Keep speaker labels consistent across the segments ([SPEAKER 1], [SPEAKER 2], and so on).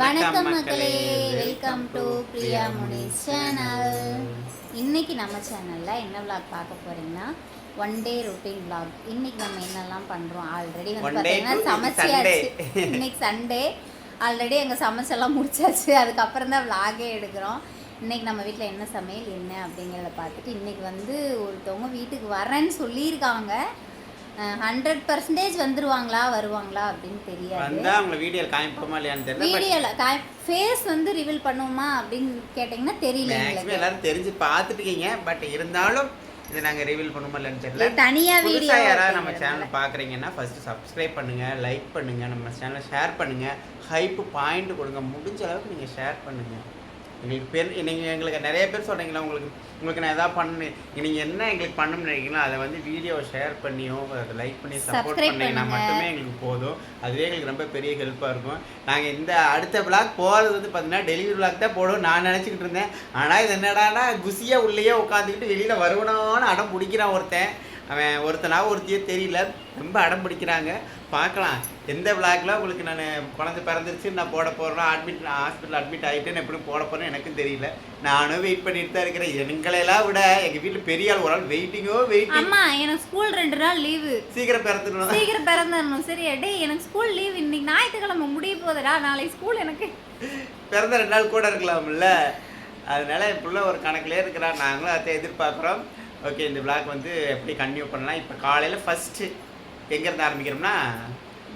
[SPEAKER 1] வணக்கம் மக்களே, welcome to Priya Munis channel. இன்னைக்கு நம்ம சேனலில் என்ன விளாக் பார்க்க போகிறீங்கன்னா ஒன் டே ரொட்டீன் விளாக். இன்னைக்கு நம்ம என்னெல்லாம் பண்ணுறோம் ஆல்ரெடி வந்து பார்த்தீங்கன்னா சமைச்சியாச்சு. இன்னைக்கு சண்டே ஆல்ரெடி எங்கள் சமைச்செல்லாம் முடிச்சாச்சு. அதுக்கப்புறம் தான் விளாகே எடுக்கிறோம். இன்றைக்கி நம்ம வீட்டில் என்ன சமையல் என்ன அப்படிங்கிறத பார்த்துட்டு இன்றைக்கி வந்து ஒருத்தவங்க வீட்டுக்கு வரேன்னு சொல்லியிருக்காங்க. 100% வந்துருவாங்களா வருவாங்களா அப்படின்னு தெரியாது.
[SPEAKER 2] வந்தா அவங்க வீடியோல காமிப்போமா இல்லையான்னு தெரியல.
[SPEAKER 1] வீடியோல ஃபேஸ் வந்து ரிவீல் பண்ணுவோமா அப்படின்னு கேட்டிங்கன்னா தெரியல.
[SPEAKER 2] மேக்ஸிமம் எல்லாரும் தெரிஞ்சு பார்த்துட்டீங்க. பட் இருந்தாலும் இதை நாங்கள் ரிவீல் பண்ணுவோமா இல்லைன்னு தெரியல.
[SPEAKER 1] தனியா வீடியோ
[SPEAKER 2] யாராவது நம்ம சேனல் பார்க்குறீங்கன்னா ஃபர்ஸ்ட் சப்ஸ்கிரைப் பண்ணுங்க, லைக் பண்ணுங்க, நம்ம சேனலை ஷேர் பண்ணுங்க, ஹைப் பாயிண்ட் கொடுங்க, முடிஞ்ச அளவுக்கு நீங்கள் ஷேர் பண்ணுங்க. எங்களுக்கு நீங்கள் எங்களுக்கு நிறைய பேர் சொல்கிறீங்களா, உங்களுக்கு நான் எதாவது பண்ணு, நீங்கள் என்ன எங்களுக்கு பண்ணணும்னு நினைக்கிறீங்களோ அதை வந்து வீடியோவை ஷேர் பண்ணியோ அதை லைக் பண்ணி சப்போர்ட் பண்ணிங்கன்னா மட்டுமே எங்களுக்கு போதும். அதுவே எங்களுக்கு ரொம்ப பெரிய ஹெல்ப்பாக இருக்கும். நாங்கள் இந்த அடுத்த விளாக் போகிறது வந்து பார்த்தீங்கன்னா டெலிவரி விளாக் தான் போடும் நான் நினச்சிக்கிட்டு இருந்தேன். ஆனால் இது என்னடானா குசியாக உள்ளேயே உட்காந்துக்கிட்டு வெளியில் வருவனோன்னு அடம் பிடிக்கிறான் அவன் ஒருத்தனா ஒருத்தையே தெரியல, ரொம்ப அடம் பிடிக்கிறாங்க. பார்க்கலாம் எந்த விளாக்ல உங்களுக்கு நான் குழந்தை பிறந்துருச்சு நான் போட போகிறேன்னா ஹாஸ்பிட்டல் அட்மிட் ஆகிட்டேன்னு எப்படி போட போகிறேன்னு எனக்கும் தெரியல. நானும் வெயிட் பண்ணிட்டு தான் இருக்கிறேன். எங்களெல்லாம் விட எங்கள் வீட்டில் பெரிய ஆள் ஒரு ஆள் வெயிட்டிங்கோ வெயிட்டிங்.
[SPEAKER 1] அம்மா எனக்கு ஸ்கூல் 2 நாள் லீவு,
[SPEAKER 2] சீக்கிரம் பிறந்துடணும்.
[SPEAKER 1] சரி டே எனக்கு ஸ்கூல் லீவ், இன்னைக்கு ஞாயிற்றுக்கிழமை முடிய போகுதுடா, நாளைக்கு ஸ்கூல் எனக்கு
[SPEAKER 2] பிறந்த 2 நாள் கூட இருக்கலாம்ல. அதனால என் பிள்ளை ஒரு கணக்கிலே இருக்கிறான். நாங்களும் அதை எதிர்பார்க்குறோம். ஓகே, இந்த விளாக் வந்து எப்படி கன்டினியூ பண்ணலாம். இப்போ காலையில் ஃபஸ்ட்டு எங்கேருந்து ஆரம்பிக்கிறோம்னா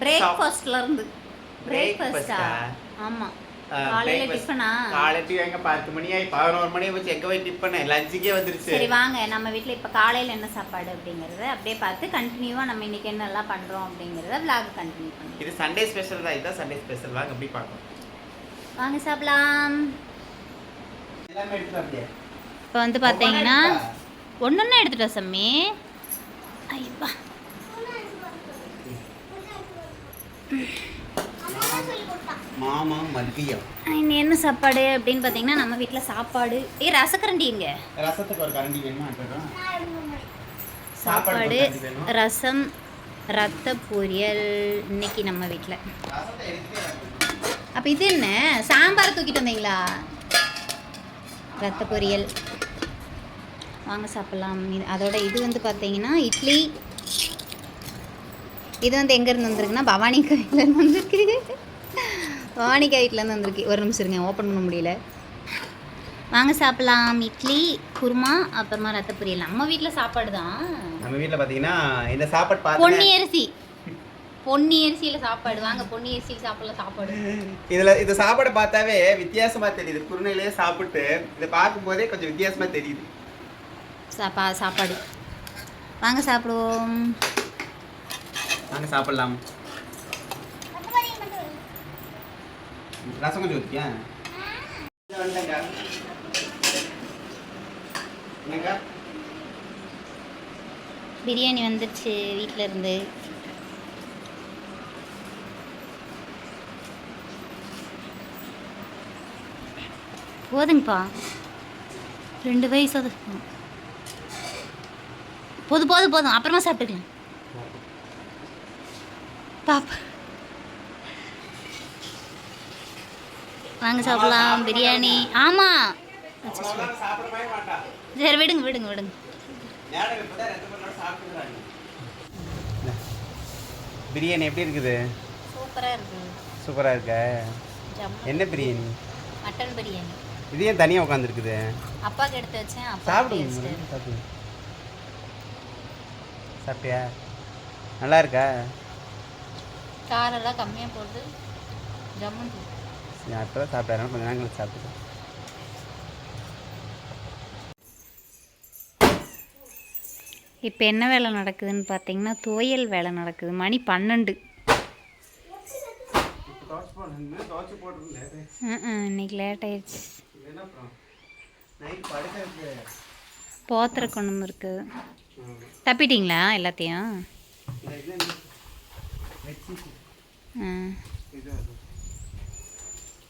[SPEAKER 1] பிரேக்ஃபாஸ்ட்லேருந்து. பிரேக்ஃபாஸ்ட்டா? ஆமாம், காலையில் டிஃபனா?
[SPEAKER 2] காலையில் எங்கே 10 மணி ஆகி 11 மணியை வச்சு எங்கே போய் டிஃபனு லஞ்சுக்கே வந்துருச்சு.
[SPEAKER 1] சரி வாங்க நம்ம வீட்டில் இப்போ காலையில் என்ன சாப்பாடு அப்படிங்கிறத அப்படியே பார்த்து கண்டினியூவாக நம்ம இன்றைக்கி என்னெல்லாம் பண்ணுறோம் அப்படிங்கிறத விளாக் கண்டினியூ பண்ணுவோம்.
[SPEAKER 2] இது சண்டே ஸ்பெஷல் தான். இதுதான் சண்டே ஸ்பெஷல். வாங்க அப்படி பார்க்கலாம்.
[SPEAKER 1] வாங்க சாப்பிடலாம்.
[SPEAKER 2] எல்லாமே எடுத்துட்டு அப்படியே
[SPEAKER 1] இப்போ வந்து பார்த்தீங்கன்னா ஒன்றொன்னா எடுத்துட்டோம் சம்மி. ஐயப்பா
[SPEAKER 2] மாமா மதியம்
[SPEAKER 1] இன்னும் என்ன சாப்பாடு அப்படின்னு பார்த்தீங்கன்னா நம்ம வீட்டில் சாப்பாடு ரசக்கரண்டி இங்கே
[SPEAKER 2] ரசத்துக்கு ஒரு கரண்டி வேணுமா?
[SPEAKER 1] சாப்பாடு ரசம் ரத்த பொரியல் இன்னைக்கு நம்ம வீட்டில். அப்போ இது என்ன சாம்பார் தூக்கிட்டு வந்தீங்களா? ரத்த பொரியல் வாங்க சாப்பிட்லாம். அதோட இது வந்து பார்த்தீங்கன்னா இட்லி. இது வந்து எங்கேருந்து வந்திருக்குன்னா பவானிக்கா வீட்டிலேருந்து வந்திருக்கு. பவானிக்கா வீட்டிலேருந்து வந்திருக்கு. ஒரு நிமிஷம் இருங்க, ஓப்பன் பண்ண முடியல. வாங்க சாப்பிட்லாம். இட்லி குருமா அப்புறமா ரத்த பொரியல். நம்ம வீட்டில் சாப்பாடு தான்.
[SPEAKER 2] நம்ம வீட்டில் பார்த்தீங்கன்னா இந்த சாப்பாடு பார்த்து
[SPEAKER 1] பொன்னி அரிசியில் சாப்பாடு. வாங்க பொன்னி அரிசியில் சாப்பிடலாம் சாப்பாடு.
[SPEAKER 2] இதில் இந்த சாப்பாடை பார்த்தாவே வித்தியாசமாக தெரியுது. குருணையிலே சாப்பிட்டு இதை பார்க்கும்போதே கொஞ்சம் வித்தியாசமாக தெரியுது
[SPEAKER 1] சாப்பாடு. வாங்க சாப்பிடுவோம்.
[SPEAKER 2] வாங்க சாப்பிடலாம். ரசம் கொஞ்சம் ஊற்றியா?
[SPEAKER 1] பிரியாணி வந்துடுச்சு வீட்டில் இருந்து. போதுங்கப்பா, 2 வயசு அது போதும் அப்புறமா சாப்பிட்டுக்கலாம். பாப்பா வாங்க சாப்பிடலாம். பிரியாணி. ஆமாம் சரி விடுங்க.
[SPEAKER 2] பிரியாணி எப்படி இருக்குது? சூப்பராக இருக்கா? என்ன பிரியாணி?
[SPEAKER 1] மட்டன் பிரியாணி.
[SPEAKER 2] இது ஏன் தனியாக உட்காந்துருக்குது?
[SPEAKER 1] அப்பாவுக்கு எடுத்து வச்சேன்.
[SPEAKER 2] சாப்பிட்டியா? நல்லா இருக்கா?
[SPEAKER 1] காரெல்லாம் கம்மியாக போடுது. ஜம்முன்னு
[SPEAKER 2] நான் இப்போ தான் சாப்பிட்டேன். கொஞ்சம் நேரம் சாப்பிட்டு
[SPEAKER 1] இப்போ என்ன வேலை நடக்குதுன்னு பார்த்தீங்கன்னா துவையல் வேலை நடக்குது. மணி 12. இன்னைக்கு லேட் ஆயிடுச்சு. போத்திர கொண்டு இருக்குது. தப்பிட்டீங்களா எல்லாத்தையும்?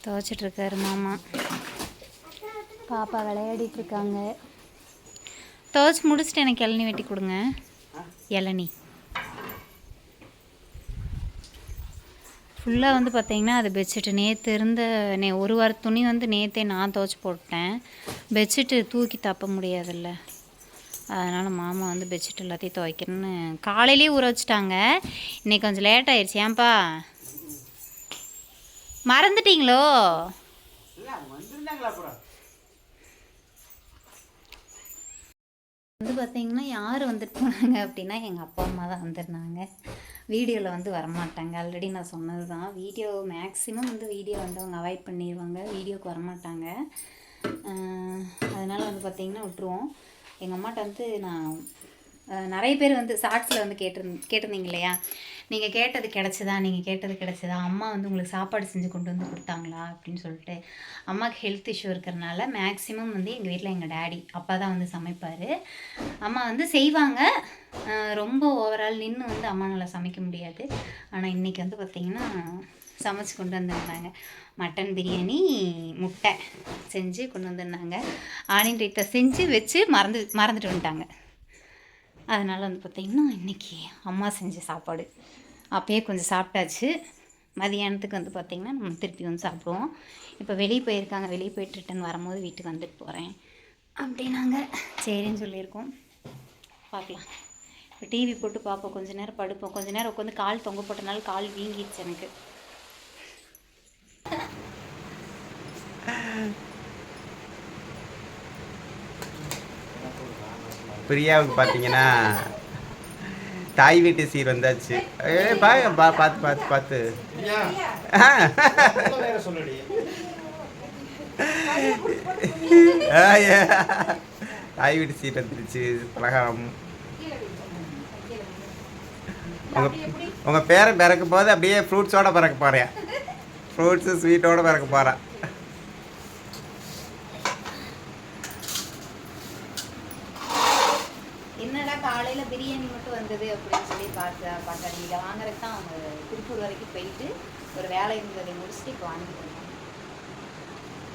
[SPEAKER 1] துவைச்சிட்ருக்காரு மாமா. பாப்பா விளையாடிட்டுருக்காங்க. துவைச்சி முடிச்சுட்டு எனக்கு இளநி வெட்டி கொடுங்க. இளநி ஃபுல்லாக வந்து பார்த்திங்கன்னா அது பெட்ஷீட்டு நேற்று இருந்த ஒரு வார துணி வந்து நேற்றே நான் துவைச்சி போட்டேன். பெட்ஷீட்டு தூக்கி தப்ப முடியாதுல்ல, அதனால் மாமா வந்து பெட்ஷீட் எல்லாத்தையும் துவைக்கிறேன்னு காலையிலேயே ஊற வச்சுட்டாங்க. இன்றைக்கி கொஞ்சம் லேட் ஆயிடுச்சு. ஏன்பா மறந்துட்டீங்களோ? வந்து பார்த்திங்கன்னா யார் வந்துட்டு போனாங்க அப்படின்னா எங்கள் அப்பா அம்மா தான் வந்திருந்தாங்க. வீடியோவில் வந்து வரமாட்டாங்க. ஆல்ரெடி நான் சொன்னது தான். வீடியோ மேக்ஸிமம் வந்து வீடியோ வந்து அவங்க அவாய்ட் பண்ணிடுவாங்க, வீடியோவுக்கு வரமாட்டாங்க. அதனால் வந்து பார்த்திங்கன்னா விட்டுருவோம். எங்கள் அம்மாட்ட வந்து நான் நிறைய பேர் வந்து ஷார்ட்ஸில் வந்து கேட்டிருந்தீங்க இல்லையா, நீங்கள் கேட்டது கிடச்சிதா, அம்மா வந்து உங்களுக்கு சாப்பாடு செஞ்சு கொண்டு வந்து கொடுத்தாங்களா அப்படின்னு சொல்லிட்டு. அம்மாவுக்கு ஹெல்த் இஷ்யூ இருக்கிறனால மேக்ஸிமம் வந்து எங்கள் வீட்டில் எங்கள் டேடி அப்பா தான் வந்து சமைப்பார். அம்மா வந்து செய்வாங்க, ரொம்ப ஓவரால் நின்று வந்து அம்மானால் சமைக்க முடியாது. ஆனால் இன்றைக்கி வந்து பார்த்திங்கன்னா சமைச்சு கொண்டு வந்திருந்தாங்க. மட்டன் பிரியாணி, முட்டை செஞ்சு கொண்டு வந்திருந்தாங்க. ஆனியன் ரைத்தா செஞ்சு வச்சு மறந்துட்டு வந்துட்டாங்க. அதனால் வந்து பார்த்திங்கன்னா இன்றைக்கி அம்மா செஞ்ச சாப்பாடு அப்போயே கொஞ்சம் சாப்பிட்டாச்சு. மதியானத்துக்கு வந்து பார்த்திங்கன்னா நம்ம திருப்பி வந்து சாப்பிடுவோம். இப்போ வெளியே போயிருக்காங்க, வெளியே போயிட்டு ரிட்டன் வரும்போது வீட்டுக்கு வந்துட்டு போகிறேன் அப்படின்னாங்க. சரின்னு சொல்லியிருக்கோம். பார்க்கலாம். இப்போ டிவி போட்டு பார்ப்போம், கொஞ்சம் நேரம் படுப்போம். கொஞ்சம் நேரம் உட்காந்து கால் தொங்க போட்டனால கால் வீங்கிடுச்சு எனக்கு.
[SPEAKER 2] பிரியாவுக்கு பார்த்தீங்கன்னா தாய் வீட்டு சீர் வந்தாச்சு. பார்த்து தாய் வீட்டு சீர் வந்துருச்சு. பலகாரம் உங்கள் பேரை பிறக்கும் போது அப்படியே ஃப்ரூட்ஸோடு பிறக்க போகிறேன். ஃப்ரூட்ஸு ஸ்வீட்டோடு பிறக்க போகிறேன்.
[SPEAKER 1] என்னடா காலையில் பிரியாணி மட்டும் வந்தது அப்படின்னு சொல்லி பார்த்தாங்க. இதை வாங்குறதுக்கு தான் அவங்க திருப்பூர் வரைக்கும் போயிட்டு ஒரு வேலை இருந்ததை முடிச்சுட்டு இப்போ வாங்கிட்டு வந்தாங்க.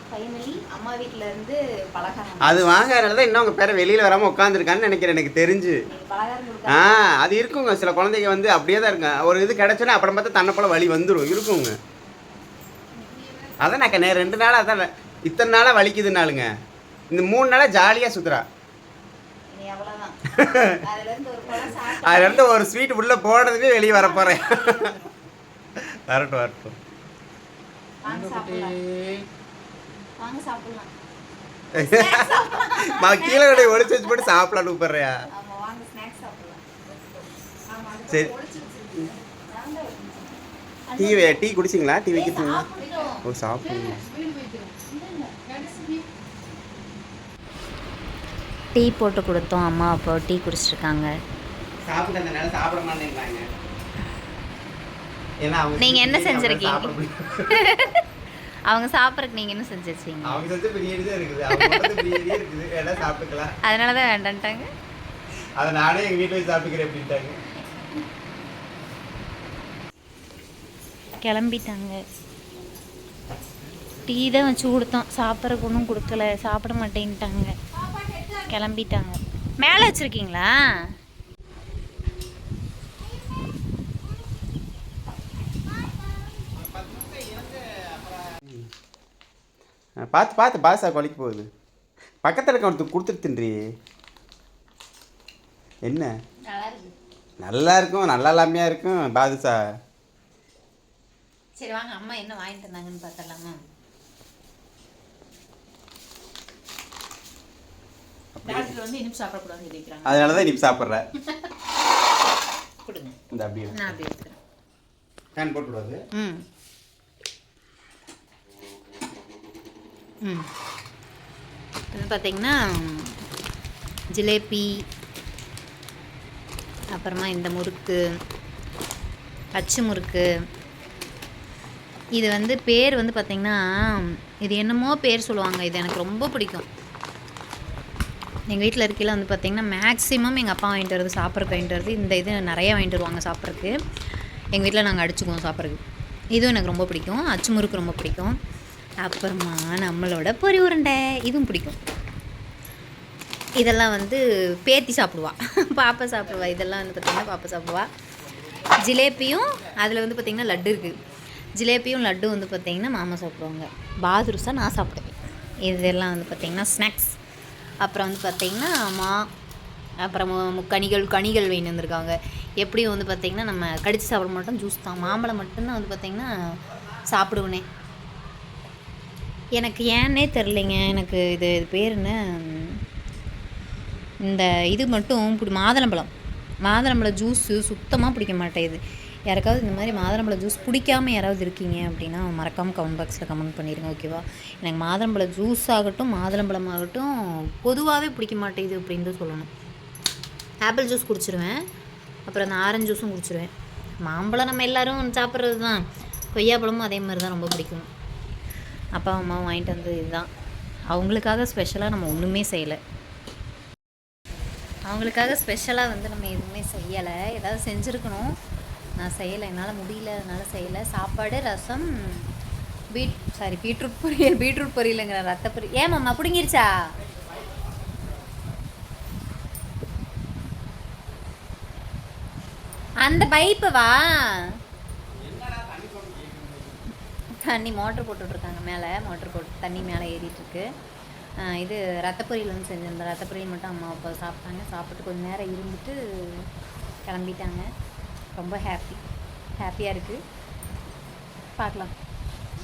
[SPEAKER 1] ஃபைனலி அம்மா வீட்டில் இருந்து பலகாரம்
[SPEAKER 2] அது வாங்குறதுனால தான் இன்னும் உங்கள் பேரை வெளியில் வராமல் உட்காந்துருக்கான்னு நினைக்கிறேன் எனக்கு தெரிஞ்சு.
[SPEAKER 1] பலகாரம்
[SPEAKER 2] அது இருக்குங்க. சில குழந்தைங்க வந்து அப்படியே தான் இருக்குங்க. ஒரு இது கிடச்சோன்னா அப்புறம் பார்த்தா தன்னை போல் வலி வந்துடும் இருக்குங்க. அதான் நான் 2 நாளாக அதான் இத்தனை நாளாக வலிக்குதுனாலுங்க இந்த 3 நாளாக ஜாலியாக சுற்றுறா. அதுலேருந்து ஒரு ஸ்வீட் உள்ளே போடுறதுக்கு வெளியே வர போகிறேன். வரட்டும் கீழே கடை ஒளிச்சு வச்சு போட்டு சாப்பிடலாம். கூப்பிட்றியா? சரி, டீ குடிச்சிங்களா? டீ வைக்கிறீங்களா? ஓ, சாப்பிடுங்க.
[SPEAKER 1] டீ போட்டு கொடுத்தோம். அம்மா அப்போ டீ குடிச்சிருக்காங்க.
[SPEAKER 2] சாப்பிட மாட்டேங்கிறாங்க.
[SPEAKER 1] நீங்கள் என்ன செஞ்சுருக்கீங்க? அவங்க சாப்பிட்றதுக்கு நீங்கள் என்ன செஞ்சு வச்சிங்க?
[SPEAKER 2] அவங்க செஞ்ச பிரியாணி தான் இருக்குது. அவங்க பிரியாணி இருக்குது, எல்லாம் சாப்பிட்டுக்கலாம்.
[SPEAKER 1] அதனால தான் வேண்டான்ட்டாங்க.
[SPEAKER 2] அதை நானே எங்கள் வீட்டில் போய் சாப்பிட்டுக்கிறேன் அப்படின்ட்டாங்க.
[SPEAKER 1] கிளம்பிட்டாங்க. டீ தான் வச்சு கொடுத்தோம், சாப்பிட்றதுக்கு ஒன்றும் கொடுக்கல. சாப்பிட மாட்டேன்ட்டாங்க, கிளம்பிட்டாங்க. மேலே வச்சுருக்கீங்களா?
[SPEAKER 2] பார்த்து பாசா கொலைக்கு போகுது. பக்கத்தில் இருக்க ஒருத்தர் கொடுத்துட்டு தின்றி. என்ன நல்லா இருக்கும், நல்லா இல்லாமையாக இருக்கும் பாதுஷா.
[SPEAKER 1] சரி வாங்க, அம்மா என்ன வாங்கிட்டு இருந்தாங்கன்னு பார்த்தலாமா?
[SPEAKER 2] அதனால தான் இனிப்பு சாப்பிட்றேன்.
[SPEAKER 1] கொடுங்க,
[SPEAKER 2] இந்த அப்படியே
[SPEAKER 1] நான் அப்படியே எடுத்துக்கிறேன்.
[SPEAKER 2] ஃபேன் போட்டுவிடாது.
[SPEAKER 1] இது பார்த்தீங்கன்னா ஜிலேபி, அப்புறமா இந்த முறுக்கு, அச்சு முறுக்கு. இது வந்து பேர் வந்து பார்த்திங்கன்னா இது என்னமோ பேர் சொல்லுவாங்க. இது எனக்கு ரொம்ப பிடிக்கும். எங்கள் வீட்டில் இருக்கையில் வந்து பார்த்திங்கன்னா மேக்ஸிமம் எங்கள் அப்பா வாங்கிட்டு வருது, சாப்பிட்றதுக்கு வாங்கிட்டு வருது. இந்த இது நிறைய வாங்கிட்டு வருவாங்க சாப்பிட்றதுக்கு. எங்கள் வீட்டில் நாங்கள் அடிச்சுக்குவோம் சாப்பிட்றதுக்கு. இதுவும் எனக்கு ரொம்ப பிடிக்கும். அச்சு முறுக்கு ரொம்ப பிடிக்கும். அப்புறமா நம்மளோட பொரி உருண்டை, இதுவும் பிடிக்கும். இதெல்லாம் வந்து பேத்தி சாப்பிடுவா, பாப்பா சாப்பிடுவா. இதெல்லாம் வந்து பார்த்திங்கன்னா பாப்பா சாப்பிடுவா. ஜிலேபியும் அதில் வந்து பார்த்திங்கன்னா லட்டு இருக்குது. ஜிலேபியும் லட்டும் வந்து பார்த்திங்கன்னா மாமா சாப்பிடுவாங்க. பாதுருசா நான் சாப்பிடுவேன். இதெல்லாம் வந்து பார்த்திங்கன்னா ஸ்நாக்ஸ். அப்புறம் வந்து பார்த்திங்கன்னா அம்மா அப்புறம் கனிகள் வேணும் வந்திருக்காங்க. எப்படியும் வந்து பார்த்திங்கன்னா நம்ம கடித்து சாப்பிட மாட்டோம், ஜூஸ் தான். மாம்பழம் மட்டும்தான் வந்து பார்த்திங்கன்னா சாப்பிடுவேனே. எனக்கு ஏன்னே தெரிலைங்க. எனக்கு இது பேர் என்ன, இந்த இது மட்டும் மாதுளம்பழம் ஜூஸு சுத்தமாக பிடிக்க மாட்டேங்குது. யாருக்காவது இந்த மாதிரி மாதுளம்பழம் ஜூஸ் பிடிக்காமல் யாராவது இருக்கீங்க அப்படின்னா மறக்காமல் கமெண்ட் பாக்ஸில் கமெண்ட் பண்ணிடுங்க, ஓகேவா? எனக்கு மாதுளம்பழம் ஜூஸ் ஆகட்டும் மாதுளம்பழம் ஆகட்டும் பொதுவாகவே பிடிக்க மாட்டேங்குது அப்படின்னு தான் சொல்லணும். ஆப்பிள் ஜூஸ் குடிச்சிருவேன், அப்புறம் அந்த ஆரஞ்சு ஜூஸும் குடிச்சிருவேன். மாம்பழம் நம்ம எல்லோரும் சாப்பிட்றது தான். கொய்யாப்பழமும் அதே மாதிரி தான் ரொம்ப பிடிக்கும். அப்பா அம்மாவும் வாங்கிட்டு வந்தது இதுதான். அவங்களுக்காக ஸ்பெஷலாக நம்ம ஒன்றுமே செய்யலை. அவங்களுக்காக ஸ்பெஷலாக வந்து நம்ம எதுவுமே செய்யலை. ஏதாவது செஞ்சுருக்கணும், நான் செய்யலை, என்னால் முடியல, அதனால் செய்யலை. சாப்பாடு, ரசம், பீட்ரூட் பொரியலுங்கிற ரத்த பொரியல். ஏமாம்மா பிடுங்கிருச்சா? அந்த பைப்பு வா, தண்ணி மோட்ரு போட்டுட்ருக்காங்க மேலே. மோட்ரு போட்டு தண்ணி மேலே ஏறிட்டுருக்கு. இது ரத்த பொரியல் வந்து செஞ்சிருந்தேன். ரத்த பொரியல் மட்டும் அம்மா அப்பா சாப்பிட்டாங்க. சாப்பிட்டு கொஞ்சம் நேரம் இருந்துட்டு கிளம்பிட்டாங்க. ரொம்ப ஹாப்பியாக இருக்குது. பார்க்கலாம்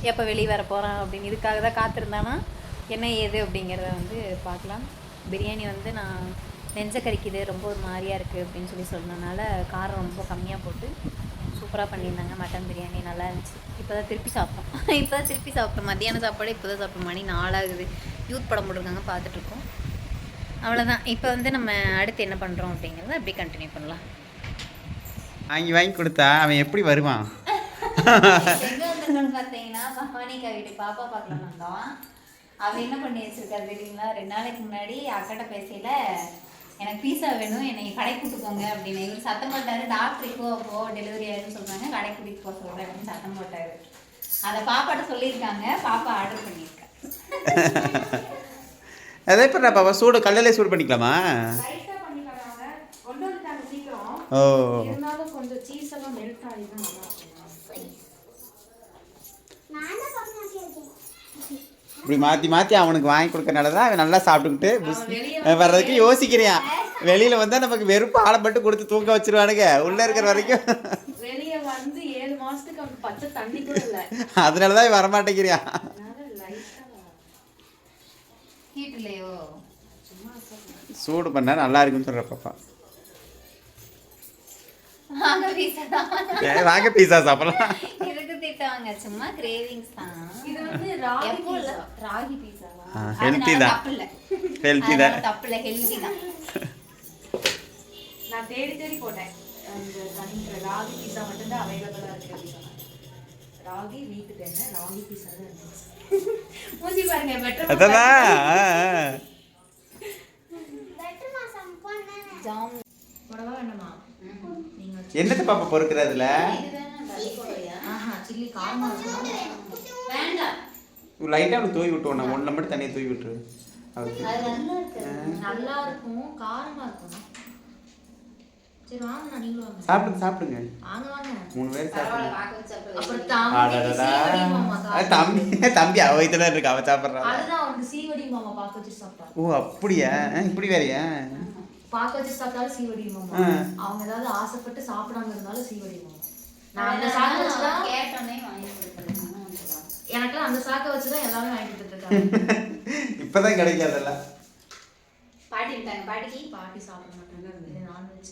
[SPEAKER 1] எப்போ வெளியே வர போகிறான் அப்படின்னு. இதுக்காக தான் காத்திருந்தானா என்ன ஏது அப்படிங்கிறத வந்து பார்க்கலாம். பிரியாணி வந்து நான் நெஞ்ச கறிக்குது, ரொம்ப ஒரு மாதிரியாக இருக்குது அப்படின்னு சொன்னனால காரம் ரொம்ப கம்மியாக போட்டு சூப்பராக பண்ணியிருந்தாங்க. மட்டன் பிரியாணி நல்லா இருந்துச்சு. இப்போ தான் திருப்பி சாப்பிட்டோம். மத்தியான சாப்பாடு இப்போ தான் சாப்பிட்டோம். மணி 4 ஆகுது. யூத் படம் போட்டிருக்காங்க, பார்த்துட்ருக்கோம். அவ்வளோதான். இப்போ வந்து நம்ம அடுத்து என்ன பண்ணுறோம் அப்படிங்கிறத அப்படியே கண்டினியூ பண்ணலாம்.
[SPEAKER 2] வாங்கி கொடுத்தா அவன் எப்படி வருவான்?
[SPEAKER 1] எங்கே வந்துருக்கோன்னு பார்த்தீங்கன்னா பவானிக்கா வீட்டு பாப்பா பார்க்கலாம் வந்தோம். அவள் என்ன பண்ணி வச்சிருக்காரு தெரியுங்களா? 2 நாளைக்கு முன்னாடி அக்கட்ட பேசையில் எனக்கு பீஸா வேணும், என்னை கடை கூட்டு போங்க அப்படின்னு. இவர் சத்தம் போட்டார். டாக்டர் இப்போ டெலிவரி ஆயிருன்னு சொல்கிறாங்க, கடை கூட்டிகிட்டு போக சொல்கிறேன் அப்படின்னு சத்தம் போட்டார். அதை பாப்பாட்ட சொல்லியிருக்காங்க, பாப்பா ஆர்டர் பண்ணியிருக்கேன்.
[SPEAKER 2] அதே இப்போ நான் பாப்பா கல்லிலே சூடு பண்ணிக்கலாமா?
[SPEAKER 3] கொண்டு வந்துட்டாங்க சீக்கிரம்.
[SPEAKER 2] ஓ,
[SPEAKER 3] இருந்தாலும் கொஞ்சம் சீஸ் எல்லாம் மெல்ட் ஆகி தான் நல்லா இருக்கும்.
[SPEAKER 2] இப்படி மாற்றி அவனுக்கு வாங்கி கொடுக்கறனால தான் அவன் நல்லா சாப்பிட்டுக்கிட்டு வர்றதுக்கு யோசிக்கிறியான். வெளியில் வந்தால் நமக்கு வெறும் பாலை மட்டும் கொடுத்து தூங்க வச்சிருவானுங்க உள்ளே இருக்கிற வரைக்கும்.
[SPEAKER 3] வெளியே வந்து 7 மாசத்துக்கு அவனுக்கு பச்சை தண்ணி கூட இல்லை.
[SPEAKER 2] அதனால தான் வரமாட்டேங்கிறியா? சூடு பண்ணா நல்லா இருக்குன்னு சொல்ற பாப்பா. வாங்க பீஸா சாப்பிடலாம்.
[SPEAKER 1] திட்டுவாங்க, சும்மா கிரேவிங்ஸ் தான்.
[SPEAKER 3] இது வந்து ராகி பீஸாவா?
[SPEAKER 2] ஹெல்த்தி தான். ஹெல்த்தி தான்.
[SPEAKER 3] நான் தேடி போட்டேன். அந்த தனிக்கிற ராகி பீஸா மட்டும்தான் அவைலபிளா இருக்கு அப்படின்னு சொன்னாங்க. ராகி வீட்டுக்கு என்ன ராகி பீஸா தான் இருந்துச்சு. மூஞ்சி பாருங்க, பெட்டர்
[SPEAKER 2] அதான்
[SPEAKER 1] ஜாம்
[SPEAKER 3] போடவா வேண்டாமா? நீங்க
[SPEAKER 2] என்னது பாப்பா பொறுக்கிறதுல
[SPEAKER 3] சில்லி காரமா இருக்கும்.
[SPEAKER 1] வேண்டாம்,
[SPEAKER 2] லைட்டாக அவனுக்கு தூவி விட்டுவோம். நான் ஒன்றை மட்டும் தனியாக தூவி விட்டுரு. அவருக்கு
[SPEAKER 3] நல்லா இருக்கும், காரமா இருக்கும். சரி வாங்க, நான் நீங்களும் வாங்க.
[SPEAKER 2] சாப்பிடுங்க.
[SPEAKER 3] வாங்க
[SPEAKER 2] 3 பேர் சாப்பிடுங்க.
[SPEAKER 3] அப்புறம்
[SPEAKER 2] தம்பி அவ வயித்துல இருக்கு, அவ சாப்பிடுறா.
[SPEAKER 3] அதுதான் அவனுக்கு சீவடி மாமா பாக்க வச்சு சாப்பிட்டாரு.
[SPEAKER 2] ஓ அப்படியா? இப்படி வேறையா?
[SPEAKER 3] பாக்க வச்சு சாப்பிட்டாலும் சீவடி மாமா. அவங்க ஏதாவது ஆசைப்பட்டு சாப்பிடாம இருந்தாலும் சீவடி மாமா. நான் அந்த சாக்க வச்சுதான்
[SPEAKER 1] கேட்டோனே வாங்கி கொடுத்துருக்கேன்.
[SPEAKER 3] எனக்குலாம் அந்த சாக்க வச்சுதான் எல்லாமே வாங்கி கொடுத்துருக்காங்க.
[SPEAKER 2] இப்பதான் கிடைக்காதெல்லாம்.
[SPEAKER 3] பாட்டி சாப்பிட மாட்டாங்க, இது நான்வெஜ்.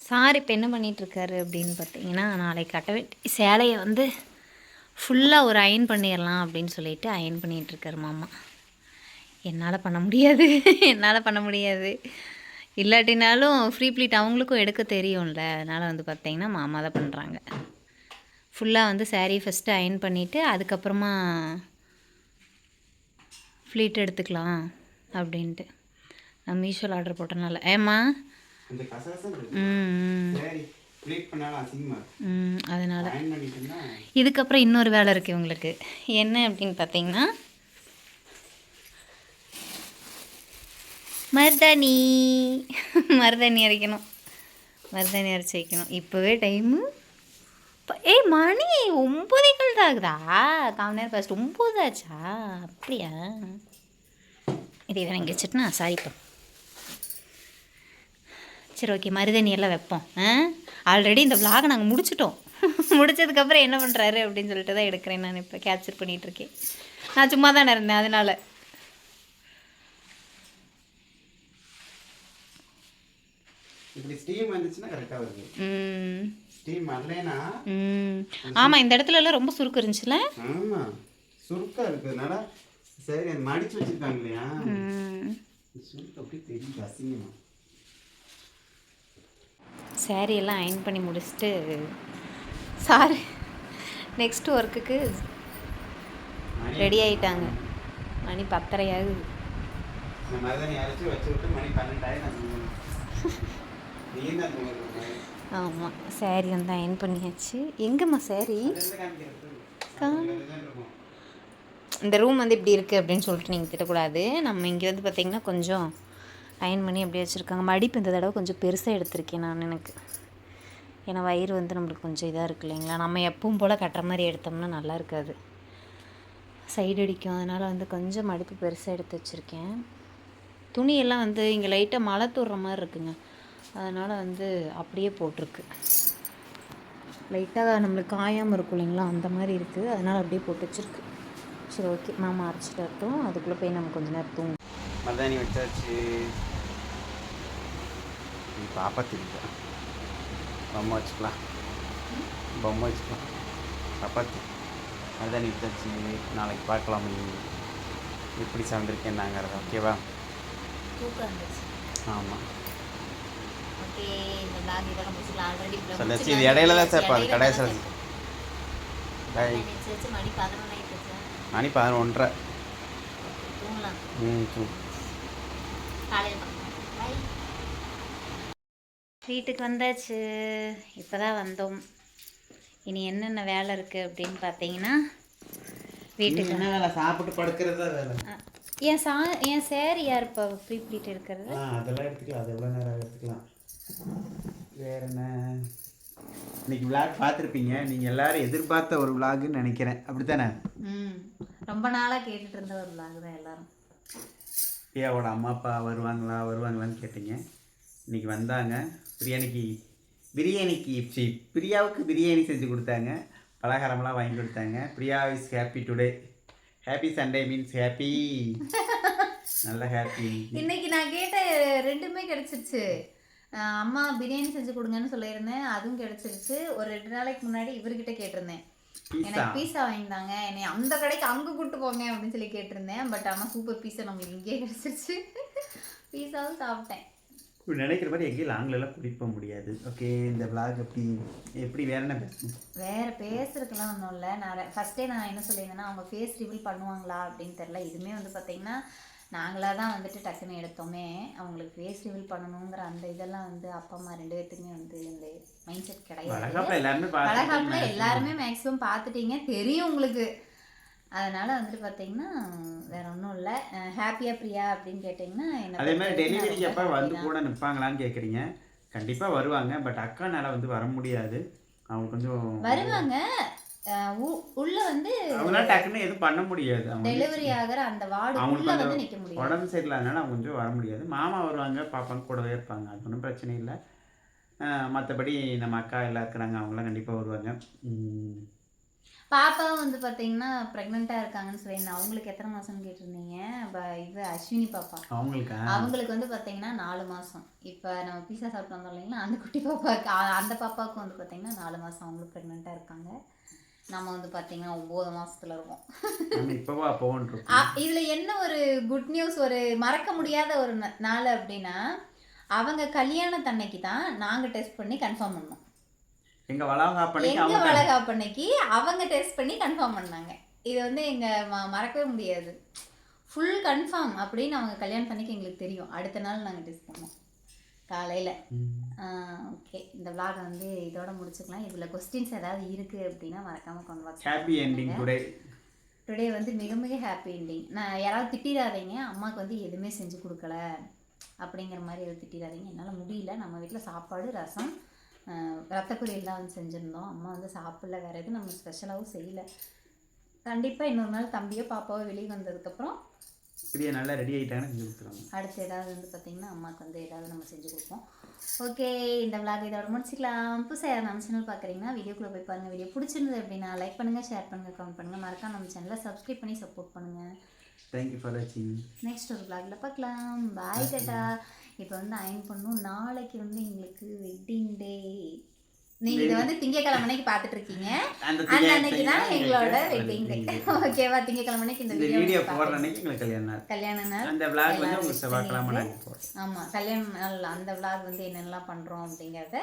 [SPEAKER 1] சார் இப்போ என்ன பண்ணிகிட்ருக்காரு அப்படின்னு பார்த்தீங்கன்னா, நாளைக்கு கட்ட வேண்டிய சேலையை வந்து ஃபுல்லாக ஒரு அயன் பண்ணிடலாம் அப்படின்னு சொல்லிட்டு அயன் பண்ணிகிட்ருக்காரு மாமா. என்னால் பண்ண முடியாது. இல்லாட்டினாலும் ஃப்ரீ ப்ளீட் அவங்களுக்கும் எடுக்க தெரியும்ல, அதனால் வந்து பார்த்திங்கன்னா மாமா தான் பண்ணுறாங்க. ஃபுல்லாக வந்து சாரீ ஃபஸ்ட்டு அயன் பண்ணிவிட்டு அதுக்கப்புறமா ஃப்ளீட் எடுத்துக்கலாம் அப்படின்ட்டு நான் மீஷோவில் ஆர்டர் போட்டனால. ஏம்மா அதனால் இதுக்கப்புறம் இன்னொரு வேலை இருக்குது உங்களுக்கு. என்ன அப்படின்னு பார்த்தீங்கன்னா, மருதாணி அரைக்கணும். மருதாணி அரைச்சி வைக்கணும். இப்போவே டைமு ஏய் மணி 9 தான் ஆகுதா? கால் நேரம் ஃபஸ்ட் 9 ஆச்சா? அப்படியா? இது வேற இங்கே வச்சுட்டுனா சாரிப்பா. சரி ஓகே, மருதணி எல்லாம் வைப்போம். ஆல்ரெடி இந்த விலாகை நாங்கள் முடிச்சிட்டோம். முடிச்சதுக்கப்புறம் என்ன பண்ணுறாரு அப்படின்னு சொல்லிட்டு தான் எடுக்கிறேன். நான் இப்போ கேப்சர் பண்ணிகிட்ருக்கேன். நான் சும்மா தானே இருந்தேன், அதனால்.
[SPEAKER 2] இப்படி ஸ்டீம் வந்துச்சுன்னா கரெக்டாக வருது. ஸ்டீம் வரலனா
[SPEAKER 1] ஆமாம், இந்த இடத்துல எல்லாம் ரொம்ப சுருக்கு இருந்துச்சுல.
[SPEAKER 2] ஆமாம், சுருக்காக இருக்கிறதுனால சரி அது மடிச்சு வச்சுருக்காங்க இல்லையா, சுருக்கு அப்படி தெரியுது அசிங்கமாக.
[SPEAKER 1] சாரி எல்லாம் அயன் பண்ணி முடிச்சுட்டு சாரி நெக்ஸ்ட் ஒர்க்குக்கு ரெடி ஆகிட்டாங்க. மணி 10:30 ஆகுது.
[SPEAKER 2] இந்த மருதணி அரைச்சி வச்சு விட்டு மணி 12
[SPEAKER 1] ஆமாம், சாரி வந்து அயன் பண்ணியாச்சு. எங்கம்மா சாரி? இந்த ரூம் வந்து இப்படி இருக்குது அப்படின்னு சொல்லிட்டு நீங்கள் திட்டக்கூடாது. நம்ம இங்கே வந்து பார்த்திங்கன்னா கொஞ்சம் அயன் பண்ணி அப்படியே வச்சுருக்காங்க. மடிப்பு இந்த தடவை கொஞ்சம் பெருசாக எடுத்திருக்கேன் நான் எனக்கு. ஏன்னா வயிறு வந்து நம்மளுக்கு கொஞ்சம் இதாக இருக்குது இல்லைங்களா. நம்ம எப்பவும் போல் கட்டுற மாதிரி எடுத்தோம்னா நல்லா இருக்காது, சைடு அடிக்கும். அதனால் வந்து கொஞ்சம் மடிப்பு பெருசாக எடுத்து வச்சுருக்கேன். துணியெல்லாம் வந்து இங்கே லைட்டாக மழை தூடுற மாதிரி இருக்குங்க, அதனால் வந்து அப்படியே போட்டிருக்கு. லைட்டாக நம்மளுக்கு காயாமல் இருக்கும் இல்லைங்களா, அந்த மாதிரி இருக்குது. அதனால் அப்படியே போட்டு வச்சுருக்கு. சரி ஓகே, மாமா அரைச்சிட்டு வரட்டும், அதுக்குள்ளே போய் நம்ம கொஞ்சம் நேரம் தூங்கும்.
[SPEAKER 2] மருதாணி வச்சாச்சு. பாப்பா திருப்பி பொம்மை வச்சுக்கலாம், பொம்மை வச்சுக்கலாம். சப்பாத்தி மருதாணி வச்சாச்சு. நாளைக்கு பார்க்கலாம் எப்படி சமைச்சிருக்கேன்னாங்கிறத. ஓகேவா?
[SPEAKER 1] தூக்கம் இருந்துச்சு.
[SPEAKER 2] ஆமாம்,
[SPEAKER 1] ஓகே, இந்த vlog இதோட முடிச்சுக்கலாம். ஆல்ரெடி
[SPEAKER 2] சொல்லாச்சு. இது இடையில தான் சேர்ப்பா, அது கடைசியில். பாய்.
[SPEAKER 1] மணி 11 ஆகிடுச்சு.
[SPEAKER 2] மணி 11:30.
[SPEAKER 1] தூங்கலாம். காலையில் பாய். வீட்டுக்கு வந்தாச்சு. இப்போ தான் வந்தோம். இனி என்னென்ன வேலை இருக்குது அப்படின்னு பார்த்தீங்கன்னா, வீட்டுக்கு
[SPEAKER 2] என்ன வேலை? சாப்பிட்டு படுக்கிறது தான் வேலை.
[SPEAKER 1] என் சேரீ யார் இப்போ ஃப்ரீ ப்ளீட் இருக்கிறது?
[SPEAKER 2] அதெல்லாம் எடுத்துக்கலாம், அது எவ்வளோ நேரம் எடுத்துக்கலாம். வேற என்ன, இன்னைக்கு விளாக் பார்த்துருப்பீங்க. நீங்கள் எல்லாரும் எதிர்பார்த்த ஒரு விளாகுன்னு நினைக்கிறேன், அப்படி தானே?
[SPEAKER 1] ரொம்ப நாளாக கேட்டுட்டு இருந்த ஒரு விளாக் தான் எல்லாரும்.
[SPEAKER 2] பிரியாவோட அம்மா அப்பா வருவாங்களான்னு கேட்டீங்க. இன்னைக்கு வந்தாங்க. பிரியாவுக்கு பிரியாணி செஞ்சு கொடுத்தாங்க, பலகாரமெல்லாம் வாங்கி கொடுத்தாங்க. Priya is happy today. Happy Sunday means happy, நல்ல ஹாப்பி.
[SPEAKER 1] இன்னைக்கு நான் கேட்ட ரெண்டுமே கிடச்சிருச்சு. அம்மா பிரியாணி செஞ்சு கொடுங்கன்னு சொல்லியிருந்தேன், அதுவும் கிடச்சிருச்சு. ஒரு 2 நாளைக்கு முன்னாடி இவர்கிட்ட கேட்டிருந்தேன், எனக்கு பீஸா வாங்கிட்டாங்க, என்னை அந்த கடைக்கு அங்கே கூப்பிட்டு போங்க அப்படின்னு சொல்லி கேட்டிருந்தேன். பட் ஆனால் சூப்பர் பீஸா நம்மளுக்கு இங்கேயே கிடச்சிருச்சு. பீஸாவும் சாப்பிட்டேன்.
[SPEAKER 2] நினைக்கிற மாதிரி எங்கேயும் லாங்லலாம் கூட்டிகிட்டு போக முடியாது. ஓகே, இந்த விளாக் எப்படி வேற என்ன பேசணும்?
[SPEAKER 1] வேறு பேசுறதுக்கெல்லாம் ஒன்றும் இல்லை. நான் ஃபஸ்ட்டே நான் என்ன சொல்லியிருந்தேன்னா, அவங்க ஃபேஸ் ரிவீல் பண்ணுவாங்களா அப்படின்னு தெரில. இதுவுமே வந்து பார்த்திங்கன்னா நாங்களாக தான் வந்துட்டு டக்குன்னு எடுத்தோமே. அவங்களுக்கு ஃபேஸ் ரிவீல் பண்ணணுங்கிற அந்த இதெல்லாம் வந்து அப்பா அம்மா 2 பேர்த்துக்குமே வந்து இந்த மைண்ட் செட் கிடையாது. வளகாப்பில் எல்லாருமே மேக்ஸிமம் பார்த்துட்டீங்க, தெரியும் உங்களுக்கு. அதனால் வந்துட்டு பார்த்தீங்கன்னா வேறு ஒன்றும் இல்லை. ஹாப்பியாக பிரியா அப்படின்னு கேட்டிங்கன்னா என்ன,
[SPEAKER 2] அதே மாதிரி டெலிவரிக்கு எப்போ வந்து கூட நிற்பாங்களான்னு கேட்குறீங்க. கண்டிப்பாக வருவாங்க, பட் அக்கானால வந்து வர முடியாது. அவங்க கொஞ்சம்
[SPEAKER 1] வருவாங்க. உள்ள வந்து
[SPEAKER 2] அவங்களால டக்குன்னு எதுவும் பண்ண முடியாது.
[SPEAKER 1] டெலிவரி ஆகிற அந்த வார்டுக்குள்ள வந்து நிற்க முடியாது.
[SPEAKER 2] உடம்பு சரியில்லாதனால அவங்க கொஞ்சம் வர முடியாது. மாமா வருவாங்க, பாப்பாங்க கூடவே இருப்பாங்க, அது ஒன்றும் பிரச்சனை இல்லை. மற்றபடி நம்ம அக்கா எல்லாம் இருக்கிறாங்க, அவங்களாம் கண்டிப்பாக வருவாங்க.
[SPEAKER 1] பாப்பாவும் வந்து பார்த்தீங்கன்னா ப்ரெக்னெண்ட்டாக இருக்காங்கன்னு சொல்லியிருந்தேன். அவங்களுக்கு எத்தனை மாதம்னு கேட்டிருந்தீங்க? இது அஸ்வினி பாப்பா, அவங்களுக்கு வந்து பார்த்தீங்கன்னா 4 மாதம். இப்போ நம்ம பீஸா சாப்பிட்டு வந்தோம் இல்லைங்களா, அந்த குட்டி பாப்பாவுக்கு, அந்த பாப்பாவுக்கு வந்து பார்த்தீங்கன்னா 4 மாதம் அவங்களுக்கு ப்ரெக்னெண்ட்டாக இருக்காங்க. நம்ம வந்து பார்த்தீங்கன்னா 9 மாதத்துல இருக்கோம். இதில் என்ன ஒரு குட் நியூஸ், ஒரு மறக்க முடியாத ஒரு நாள் அப்படின்னா, அவங்க கல்யாணத்தன்னைக்கு தான் நாங்கள் டெஸ்ட் பண்ணி கன்ஃபார்ம் பண்ணோம். எங்கள் வளகாப்பன்னைக்கு அவங்க டெஸ்ட் பண்ணி கன்ஃபார்ம் பண்ணாங்க. இது வந்து எங்கள் மறக்கவே முடியாது. ஃபுல் கன்ஃபார்ம் அப்படின்னு அவங்க கல்யாணத்தன்னைக்கு எங்களுக்கு தெரியும். அடுத்த நாள் நாங்கள் டெஸ்ட் பண்ணோம் காலையில். ஓகே, இந்த vlog வந்து இதோட முடிச்சுக்கலாம். இதில் கொஸ்டின்ஸ் ஏதாவது இருக்குது அப்படின்னா மறக்காமல் கொண்டு
[SPEAKER 2] ஹாப்பி எண்டிங்
[SPEAKER 1] டுடே வந்து மிக மிக ஹாப்பி எண்டிங். நான் யாராவது திட்டிடாதீங்க, அம்மாவுக்கு வந்து எதுவுமே செஞ்சு கொடுக்கல அப்படிங்கிற மாதிரி எதுவும் திட்டிடாதீங்க. என்னால் முடியல. நம்ம வீட்டில் சாப்பாடு, ரசம், ரத்த பொரியல் தான் வந்து செஞ்சுருந்தோம். அம்மா வந்து சாப்பிடல, வேறு எதுவும் நம்ம ஸ்பெஷலாகவும் செய்யலை. கண்டிப்பாக இன்னொரு நாள் தம்பியோ பாப்பாவோ வெளியே வந்ததுக்கப்புறம்
[SPEAKER 2] பிரியா நல்லா ரெடி ஆகிட்டாங்கன்னு செஞ்சு கொடுத்துருவாங்க.
[SPEAKER 1] அடுத்து ஏதாவது வந்து பார்த்திங்கன்னா அம்மாவுக்கு வந்து ஏதாவது நம்ம செஞ்சு கொடுப்போம். ஓகே, இந்த விளாக் இதோட முடிச்சிக்கலாம். புதுசாக நம்ம சேனல் பார்க்குறீங்கன்னா வீடியோக்குள்ளே போய் பாருங்கள். வீடியோ பிடிச்சிருந்தது அப்படின்னா லைக் பண்ணுங்கள், ஷேர் பண்ணுங்கள், கமெண்ட் பண்ணுங்கள். மறக்காம நம்ம சேனலை சப்ஸ்கிரைப் பண்ணி சப்போர்ட் பண்ணுங்கள்.
[SPEAKER 2] தேங்க்யூ ஃபார் வாட்சிங்.
[SPEAKER 1] நெக்ஸ்ட் ஒரு விளாகில் பார்க்கலாம். பாய் டாட்டா. இப்போ வந்து அயன் பண்ணும். நாளைக்கு வந்து எங்களுக்கு வெட்டிங் டே. நீங்க இதை வந்து திங்கக்கிழமை அன்னைக்கு பார்த்துட்டு இருக்கீங்க. அந்த அன்னைக்கு தான் எங்களோட வெட்டிங் டே. ஓகேவா? திங்கக்கிழமை அன்னைக்கு இந்த வீடியோ
[SPEAKER 2] போடுற அன்னைக்கு எங்களுக்கு கல்யாண நாள். அந்த vlog வந்து உங்களுக்கு செவ்வாய்க்கிழமை நாளைக்கு போடுறோம்.
[SPEAKER 1] ஆமா, கல்யாண நாள் அந்த vlog வந்து என்னென்னலாம் பண்றோம் அப்படிங்கறத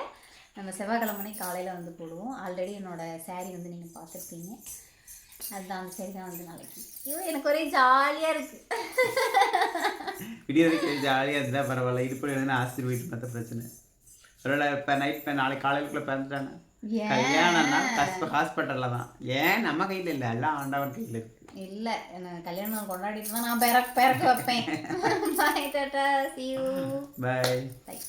[SPEAKER 1] நம்ம செவ்வாய்க்கிழமை காலையில வந்து போடுவோம். ஆல்ரெடி என்னோட saree வந்து நீங்க பார்த்துருப்பீங்க. அதுதான் அந்த saree தான் வந்து நாளைக்கு. ஐயோ, எனக்கு ஒரே ஜாலியா இருக்கு.
[SPEAKER 2] வீடியோ ஜாலியா இருந்தா பரவாயில்ல. இடுப்புல இருந்து ஆசீர்வாதம் மற்ற பிரச்சனை. ஒருவேளை இப்போ நைட் நாளைக்கு காலையிலுக்குள்ள பிறந்துட்டானே கல்யாணம்னா ஹாஸ்பிட்டல்ல தான். ஏன் நம்ம கையில் இல்லை, எல்லாம் ஆண்டவன் கையில் இருக்கு.
[SPEAKER 1] இல்லை, எனக்கு கல்யாணம் நாள் கொண்டாடிட்டு தான் நான் பிறக்க வைப்பேன். Bye tata, see you.
[SPEAKER 2] Bye.
[SPEAKER 1] Bye.